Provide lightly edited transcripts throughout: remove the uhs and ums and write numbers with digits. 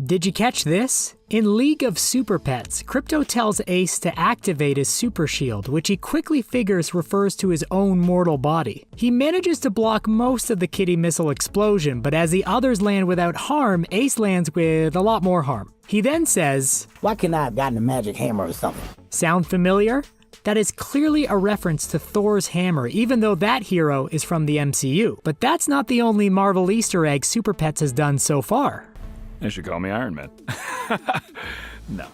Did you catch this? In League of Super Pets, Crypto tells Ace to activate his super shield, which he quickly figures refers to his own mortal body. He manages to block most of the kitty missile explosion, but as the others land without harm, Ace lands with a lot more harm. He then says, "Why couldn't I have gotten a magic hammer or something?" Sound familiar? That is clearly a reference to Thors Hammer, even though that hero is from the MCU. But that's not the only Marvel Easter egg Super Pets has done so far. They should call me Iron Man. No.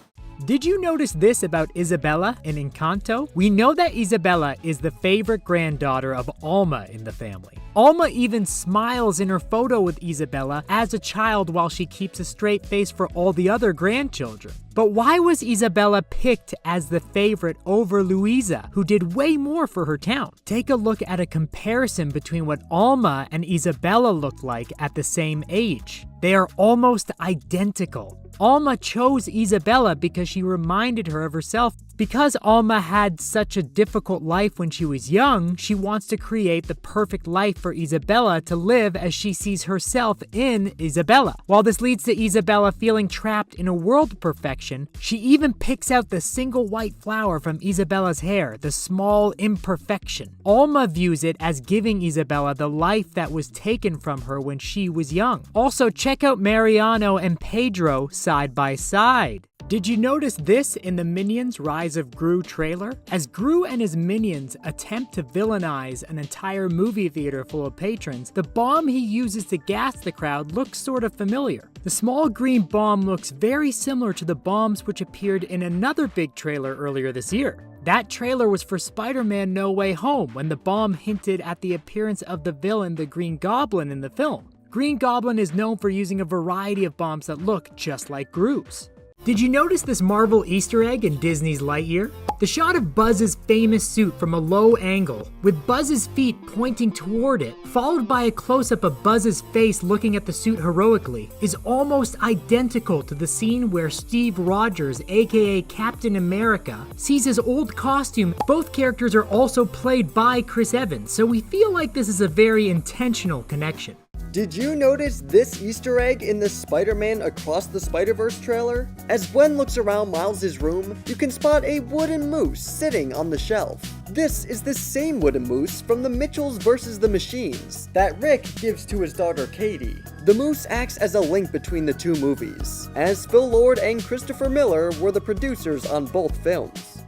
Did you notice this about Isabella in Encanto? We know that Isabella is the favorite granddaughter of Alma in the family. Alma even smiles in her photo with Isabella as a child while she keeps a straight face for all the other grandchildren. But why was Isabella picked as the favorite over Luisa, who did way more for her town? Take a look at a comparison between what Alma and Isabella looked like at the same age. They are almost identical. Alma chose Isabella because she reminded her of herself. Because Alma had such a difficult life when she was young, she wants to create the perfect life for Isabella to live as she sees herself in Isabella. While this leads to Isabella feeling trapped in a world of perfection, she even picks out the single white flower from Isabella's hair, the small imperfection. Alma views it as giving Isabella the life that was taken from her when she was young. Also, check out Mariano and Pedro side by side. Did you notice this in the Minions Rise of Gru trailer? As Gru and his minions attempt to villainize an entire movie theater full of patrons, the bomb he uses to gas the crowd looks sort of familiar. The small green bomb looks very similar to the bombs which appeared in another big trailer earlier this year. That trailer was for Spider-Man No Way Home, when the bomb hinted at the appearance of the villain, the Green Goblin, in the film. Green Goblin is known for using a variety of bombs that look just like Gru's. Did you notice this Marvel Easter egg in Disney's Lightyear? The shot of Buzz's famous suit from a low angle, with Buzz's feet pointing toward it, followed by a close-up of Buzz's face looking at the suit heroically, is almost identical to the scene where Steve Rogers, aka Captain America, sees his old costume. Both characters are also played by Chris Evans, so we feel like this is a very intentional connection. Did you notice this Easter egg in the Spider-Man Across the Spider-Verse trailer? As Gwen looks around Miles' room, you can spot a wooden moose sitting on the shelf. This is the same wooden moose from the Mitchells vs. the Machines that Rick gives to his daughter Katie. The moose acts as a link between the two movies, as Phil Lord and Christopher Miller were the producers on both films.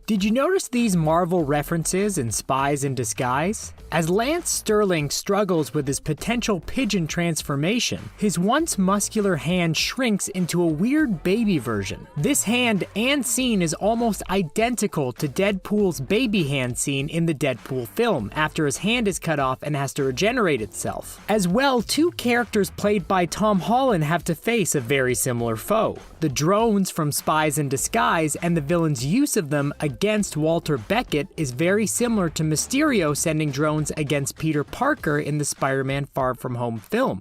Did you notice these Marvel references in Spies in Disguise? As Lance Sterling struggles with his potential pigeon transformation, his once muscular hand shrinks into a weird baby version. This hand and scene is almost identical to Deadpool's baby hand scene in the Deadpool film, after his hand is cut off and has to regenerate itself. As well, two characters played by Tom Holland have to face a very similar foe. The drones from Spies in Disguise and the villain's use of them against Walter Beckett is very similar to Mysterio sending drones against Peter Parker in the Spider-Man Far From Home film.